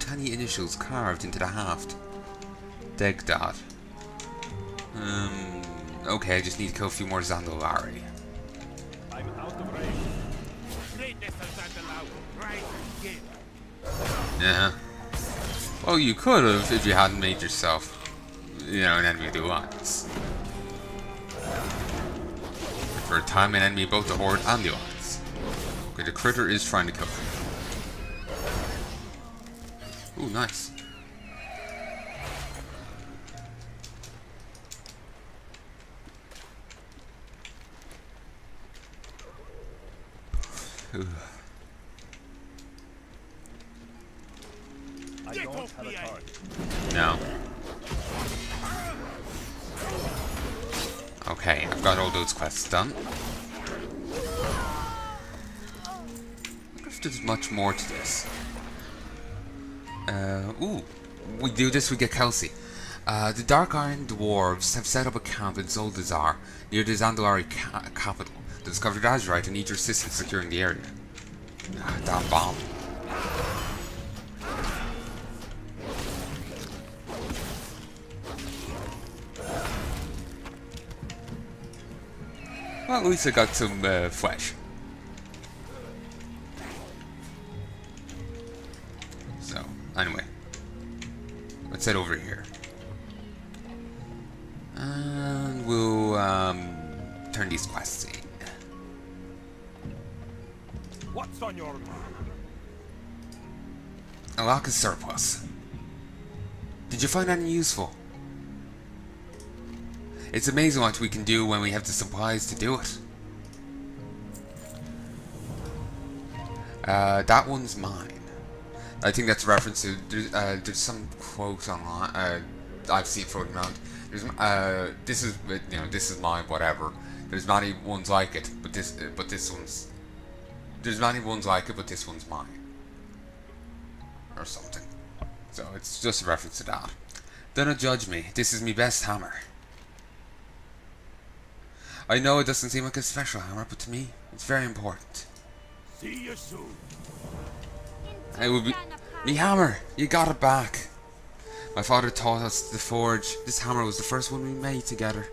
tiny initials carved into the haft. Degdad. Okay, I just need to kill a few more Zandalari. I'm out of range. Yeah. Well, you could have if you hadn't made yourself, you know, an enemy of the Alliance. For a time, an enemy of both the Horde and the Alliance. Okay, the critter is trying to kill him. Ooh, nice. Ooh. I don't have a card. No. Okay, I've got all those quests done. I wonder if there's much more to this. Ooh. We do this, we get Kelsey. The Dark Iron Dwarves have set up a camp in Zoldazar, near the Zandalari capital. They discovered Azeroth and need your assistance securing the area. Ah, damn bomb. Well, at least I got some flesh. So, anyway. Let's head over here. And we'll turn these quests in. What's on your mind? A lock is surplus. Did you find any useful? It's amazing what we can do when we have the supplies to do it. That one's mine. I think that's a reference to there's some quote online I've seen floating around. There's this is, you know, this is mine, whatever. There's many ones like it, but this one's there's many ones like it, but this one's mine, or something. So it's just a reference to that. Don't judge me. This is me best hammer. I know it doesn't seem like a special hammer, but to me, it's very important. See you soon. It would be me hammer. You got it back. My father taught us to forge. This hammer was the first one we made together.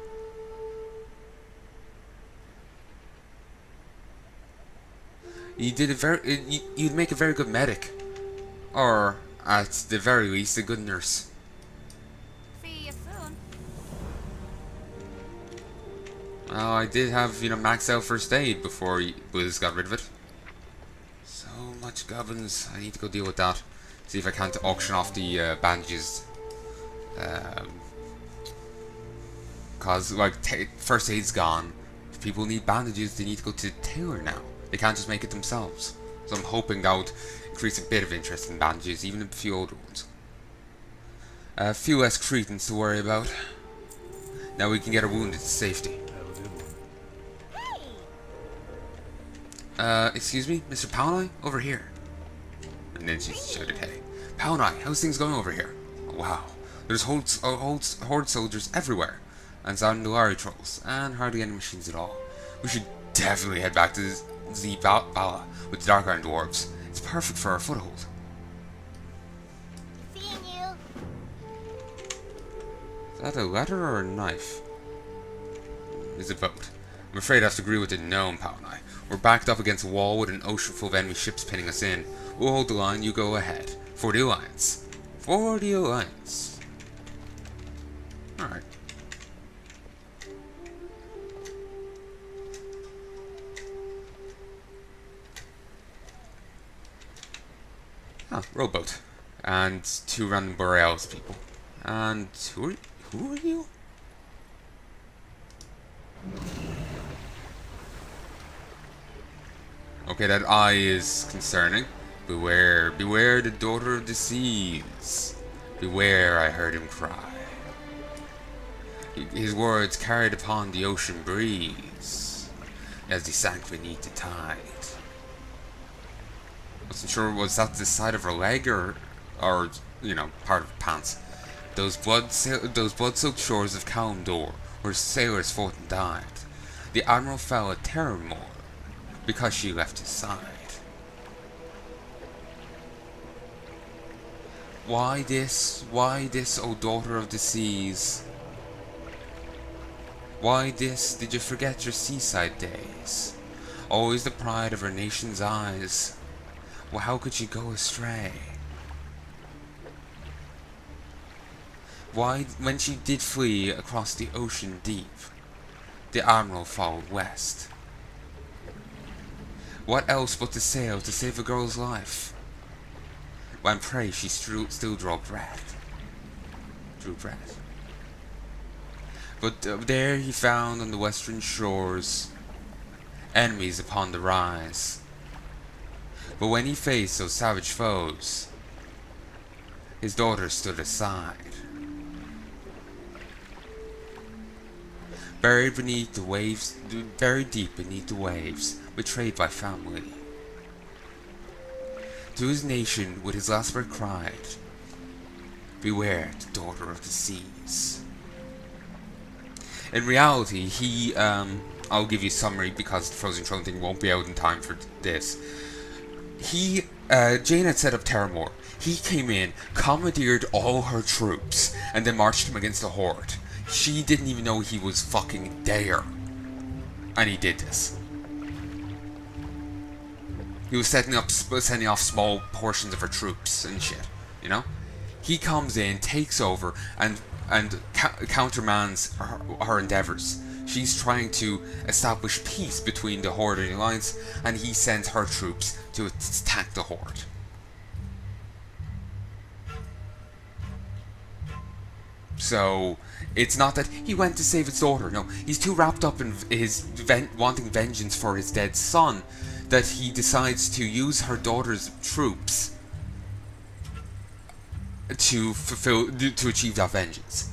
You did you'd make a very good medic, or at the very least, a good nurse. See you soon. Well, I did have, you know, maxed out first aid before Blizz got rid of it. So much gubbins. I need to go deal with that. See if I can't auction off the bandages. Cause like first aid's gone. If people need bandages, they need to go to the tailor now. They can't just make it themselves. So I'm hoping that would increase a bit of interest in bandages, even a few older ones. A few less cretins to worry about. Now we can get our wounded to safety. Excuse me, Mr. Palnai? Over here. And then she shouted, hey. Palnai, how's things going over here? Oh, wow. There's horde soldiers everywhere. And Zandalari trolls. And hardly any machines at all. We should definitely head back to Bala with the Dark Iron Dwarves. It's perfect for our foothold. Seeing you. Is that a letter or a knife? It's a boat. I'm afraid I have to agree with the gnome, Palnai. We're backed up against a wall with an ocean full of enemy ships pinning us in. We'll hold the line, you go ahead. For the Alliance. For the Alliance. Alright. Ah, rowboat. And 2 random Borealis people. And who are you? Okay, that eye is concerning. Beware, beware the daughter of the seas. Beware, I heard him cry. His words carried upon the ocean breeze as he sank beneath the tide. Wasn't sure, was that the side of her leg or you know, part of her pants. Those blood-soaked shores of Kalimdor, where sailors fought and died. The admiral fell at Terramore because she left his side. Why this? Why this, O daughter of the seas? Why this? Did you forget your seaside days? Always the pride of her nation's eyes. Well, how could you go astray? Why, when she did flee across the ocean deep, the admiral followed west. What else but to sail to save a girl's life? When pray she still drew breath. But there he found on the western shores enemies upon the rise. But when he faced those savage foes, his daughter stood aside. Buried beneath the waves, buried deep beneath the waves, betrayed by family. To his nation with his last word cried, beware the daughter of the seas. In reality, he, I'll give you a summary because the Frozen Throne thing won't be out in time for this. Jane had set up Terramore. He came in, commandeered all her troops, and then marched them against the Horde. She didn't even know he was fucking there. And he did this. He was sending off small portions of her troops and shit, you know? He comes in, takes over, and countermands her endeavors. She's trying to establish peace between the Horde and the Alliance, and he sends her troops to attack the Horde. So, it's not that he went to save his daughter, no. He's too wrapped up in his wanting vengeance for his dead son that he decides to use her daughter's troops to achieve that vengeance.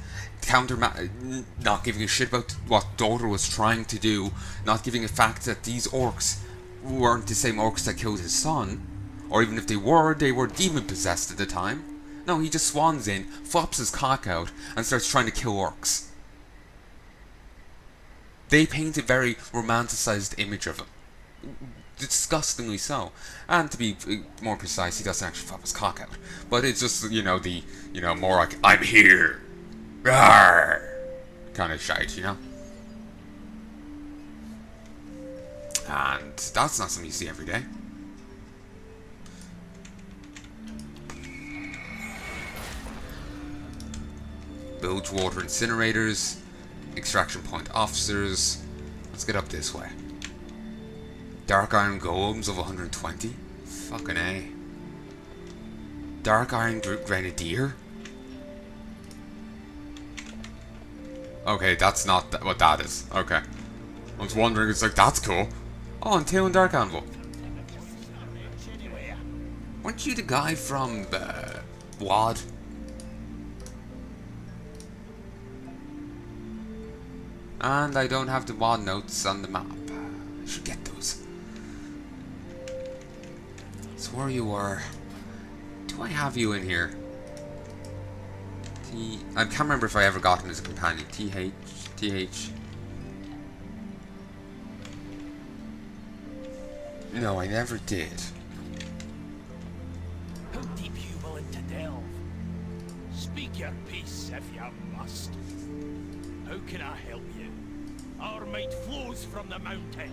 Not giving a shit about what daughter was trying to do, not giving a fact that these orcs weren't the same orcs that killed his son, or even if they were demon possessed at the time. No, he just swans in, flops his cock out, and starts trying to kill orcs. They paint a very romanticized image of him. Disgustingly so. And to be more precise, he doesn't actually flop his cock out. But it's just, more like, I'm here! Rawr! Kind of shite, you know? And that's not something you see every day. Bilge water incinerators, extraction point officers. Let's get up this way. Dark iron golems of 120. Fucking A. Dark iron grenadier. Okay, that's not what that is. Okay. I was wondering, it's like, that's cool. Oh, and Tail and Dark Anvil. Weren't you the guy from WAD? And I don't have the WAD notes on the map. I should get those. Swore you were. Do I have you in here? I can't remember if I ever got him as a companion. TH. No, I never did. How deep you willing to delve? Speak your piece if you must. How can I help you? Our might flows from the mountain.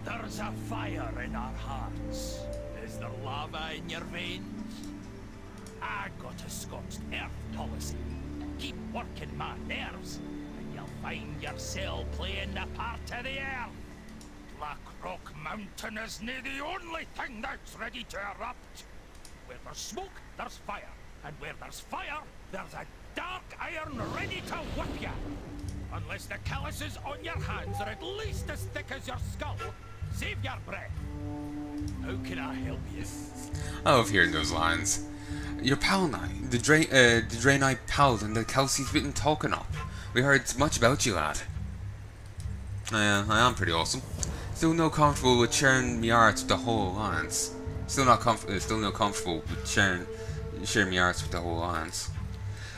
There's a fire in our hearts. Is there lava in your veins? I got a scorched earth policy. Keep working my nerves, and you'll find yourself playing the part of the earth. Black Rock Mountain is nae the only thing that's ready to erupt. Where there's smoke, there's fire. And where there's fire, there's a dark iron ready to whip you. Unless the calluses on your hands are at least as thick as your skull, save your breath. How can I help you? I love hearing those lines. Your Palnai, the Draenei Paladin that Kelsey's been talking of. We heard much about you, lad. I am pretty awesome. Still no comfortable with sharing my arts with the whole alliance. Still no comfortable with sharing my arts with the whole alliance.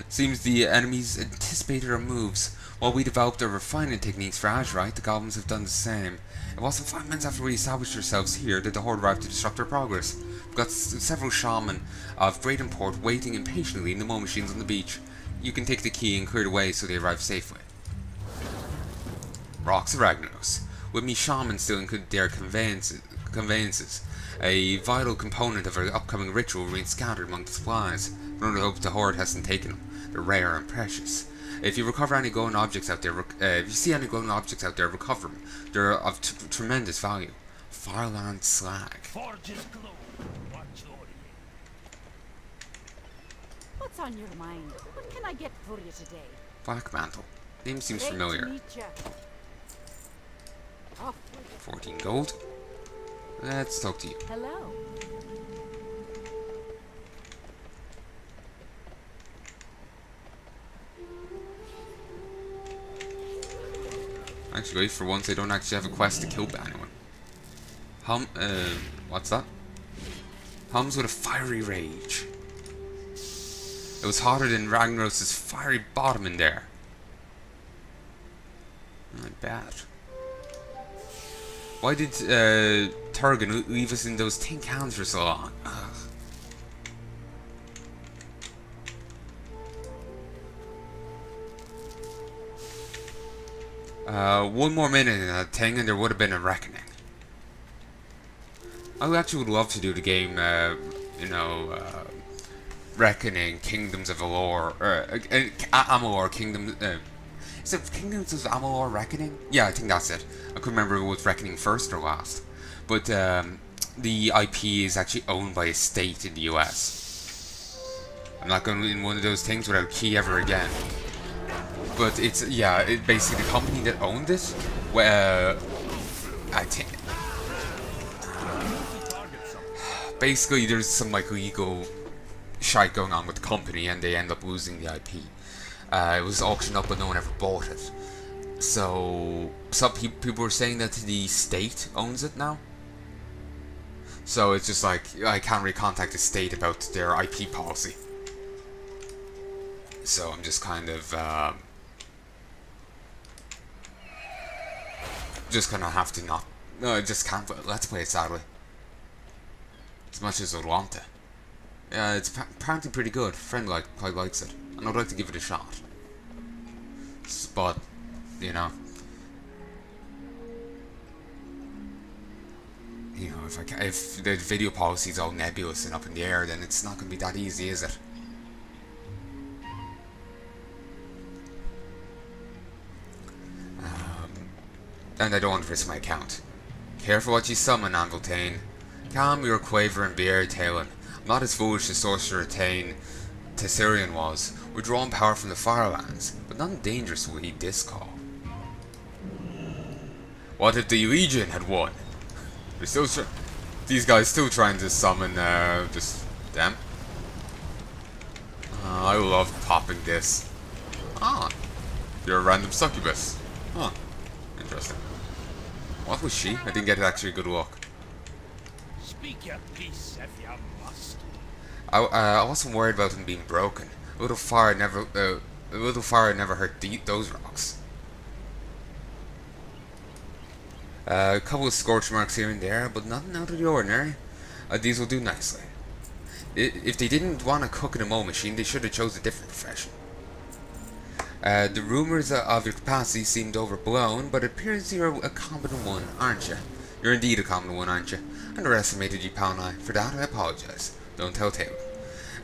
Seems the enemies anticipated our moves. While we developed our refining techniques for Azeroth, the goblins have done the same. It wasn't 5 minutes after we established ourselves here that the Horde arrived to disrupt our progress. We've got several shaman of great import waiting impatiently in the mole machines on the beach. You can take the key and clear the way so they arrive safely. Rocks of Ragnaros. With me, shamans still include their conveyances. A vital component of our upcoming ritual remains scattered among the supplies. We only hope the Horde hasn't taken them. They're rare and precious. If you recover any golden objects out there, if you see any golden objects out there, recover them. They're of tremendous value. Fireland slag. What's on your mind? What can I get for you today? Black mantle. Name seems familiar. 14 gold. Let's talk to you. Hello. Actually, for once I don't actually have a quest to kill anyone. What's that? Hums with a fiery rage. It was hotter than Ragnaros' fiery bottom in there. Not bad. Why did Turgan leave us in those tin cans for so long? One more minute in that thing and there would have been a reckoning. I actually would love to do the game, Reckoning, Kingdoms of Amalur, Amalur, Kingdoms, is it Kingdoms of Amalur Reckoning? Yeah, I think that's it. I couldn't remember if it was Reckoning first or last. But, the IP is actually owned by a state in the US. I'm not going in one of those things without a key ever again. But it's, yeah, it basically the company that owned it, I think, basically there's some like legal shite going on with the company and they end up losing the IP. It was auctioned up but no one ever bought it. So some people were saying that the state owns it now. So it's just like, I can't really contact the state about their IP policy. So I'm just kind of, just gonna have to not, no, I just can't, let's play it sadly. As much as I'd want to. Yeah, it's apparently pretty good. Friend quite likes it, and I'd like to give it a shot. But, you know, if the video policy is all nebulous and up in the air, then it's not gonna be that easy, is it? And I don't want to risk my account. Careful what you summon, Anviltane. Calm your quaver and bear Talon. I'm not as foolish as Sorcerer Tessarion was. We're drawing power from the Firelands, but not dangerous will heed this call. What if the Legion had won? They're still these guys still trying to summon just them. I love popping this. Ah, you're a random succubus. Huh. Interesting. What was she? I didn't get actually a good look. Speak your peace if you must. I wasn't worried about them being broken. A little fire never hurt those rocks. A couple of scorch marks here and there, but nothing out of the ordinary. These will do nicely. If they didn't want to cook in a mole machine, they should have chose a different profession. The rumors of your capacity seemed overblown, but it appears you're a competent one, aren't you? You're indeed a competent one, aren't you? I underestimated you, Palnai. For that, I apologize. Don't tell Taylor.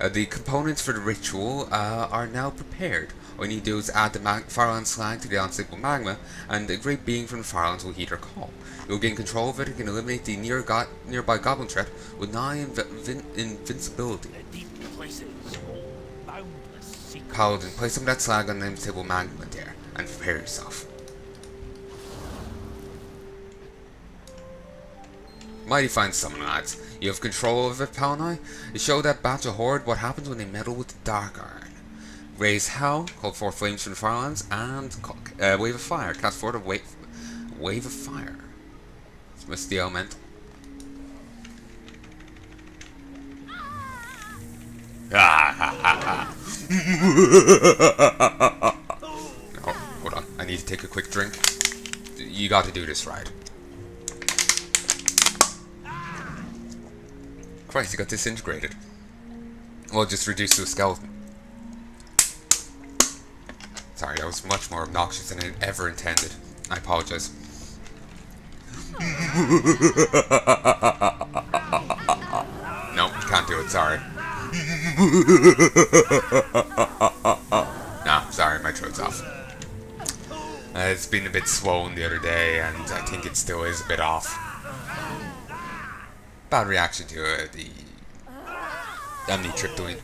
The components for the ritual are now prepared. All you need to do is add the Fireland slag to the unstable magma, and a great being from the Firelands will heed our call. You'll gain control of it and can eliminate the nearby goblin threat with nigh invincibility. Paladin, place some of that slag on the unstable magma there, and prepare yourself. Mighty fine summon, lads. You have control of it, Palnai? Show that batch of Horde what happens when they meddle with the Dark Iron. Raise Hell, call forth flames from the Firelands, and Wave of Fire. Cast forth a wave of Fire. What's the element? No, hold on. take a quick drink. You got to do this right. Christ, he got disintegrated. Well, just reduced to a skeleton. Sorry, that was much more obnoxious than I ever intended. I apologize. Nope, can't do it, sorry. Nah, sorry, my throat's off. It's been a bit swollen the other day, and I think it still is a bit off. Bad reaction to the amitriptyline.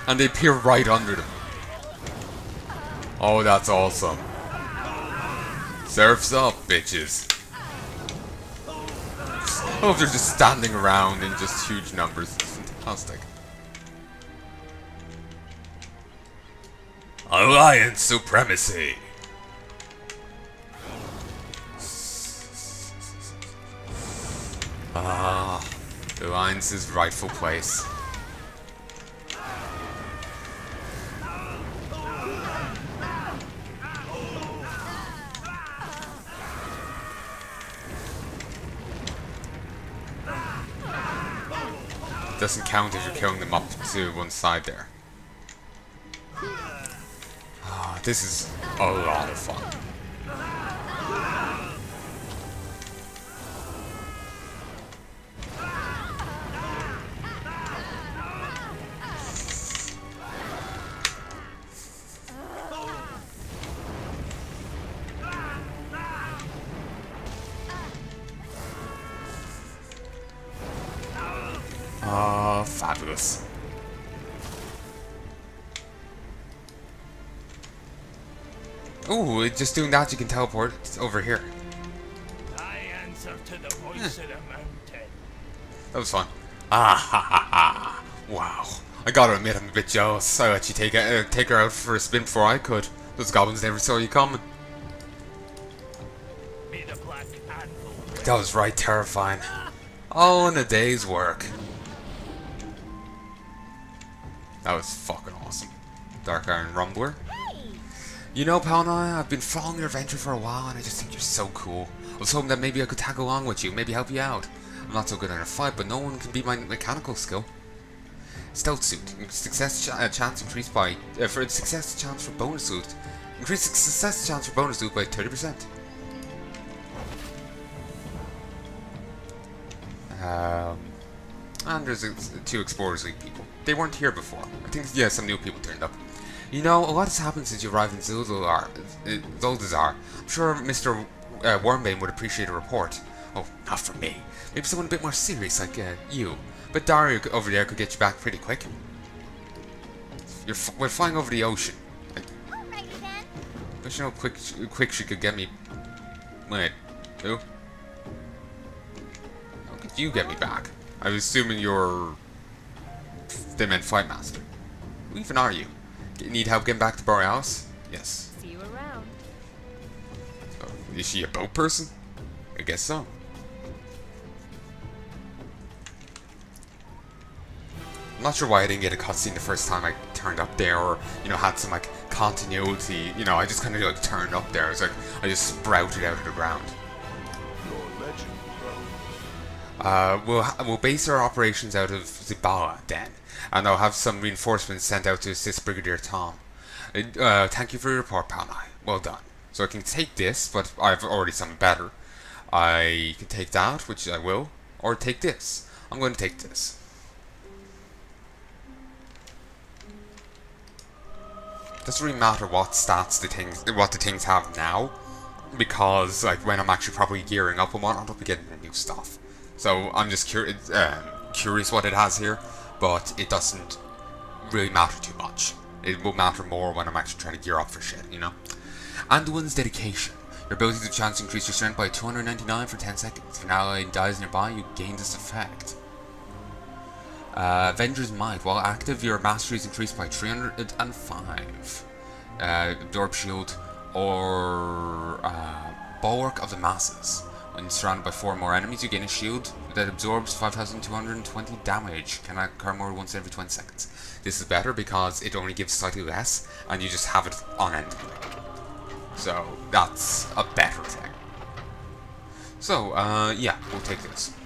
And they appear right under them. Oh, that's awesome. Surf's up, bitches. Oh, they're just standing around in just huge numbers. It's fantastic. Alliance supremacy. Ah, the Alliance's rightful place. Doesn't count if you're killing them up to one side there. Ah, this is a lot of fun. Fabulous. Ooh, just doing that you can teleport over here. I answer to the voice of the mountain. That was fun. Ah ha ha ha. Wow. I gotta admit I'm a bit jealous. I let you take her out for a spin before I could. Those goblins never saw you coming. Be the black anvil. That was right terrifying. All in a day's work. That was fucking awesome. Dark Iron Rumbler. You know, Palnai, I've been following your adventure for a while and I just think you're so cool. I was hoping that maybe I could tag along with you, maybe help you out. I'm not so good in a fight, but no one can beat my mechanical skill. Stealth suit. Success chance increased by... for success chance for bonus suit. Increase success chance for bonus suit by 30%. And there's 2 Explorers League people. They weren't here before. I think, yeah, some new people turned up. You know, a lot has happened since you arrived in Zuldazar. I'm sure Mr. Wormbane would appreciate a report. Oh, not from me. Maybe someone a bit more serious like you. But Dario over there could get you back pretty quick. We're flying over the ocean. Alrighty then. Wish you know how quick she could get me. Wait, who? How could you get me back? I was assuming you're... They meant Fight Master. Who even are you? Need help getting back to Borealis? Yes. See you around. Oh, is she a boat person? I guess so. I'm not sure why I didn't get a cutscene the first time I turned up there, or, you know, had some, like, continuity. You know, I just kind of, like, turned up there. It's like, I just sprouted out of the ground. We'll base our operations out of Zibala, then. And I'll have some reinforcements sent out to assist Brigadier Tom. Thank you for your report, Palnai. Well done. So I can take this, but I've already something better. I can take that, which I will, or take this. I'm going to take this. Doesn't really matter what stats what the things have now, because like when I'm actually probably gearing up and whatnot, I'll be getting the new stuff. So I'm just curious what it has here, but it doesn't really matter too much. It will matter more when I'm actually trying to gear up for shit, you know? Anduin's dedication. Your ability to chance increase your strength by 299 for 10 seconds. If an ally dies nearby, you gain this effect. Avenger's Might. While active, your mastery is increased by 305. Absorb Shield or Bulwark of the Masses. When surrounded by 4 more enemies, you gain a shield that absorbs 5,220 damage. Can occur more once every 20 seconds. This is better because it only gives slightly less, and you just have it on end. So, that's a better thing. So, yeah, we'll take this.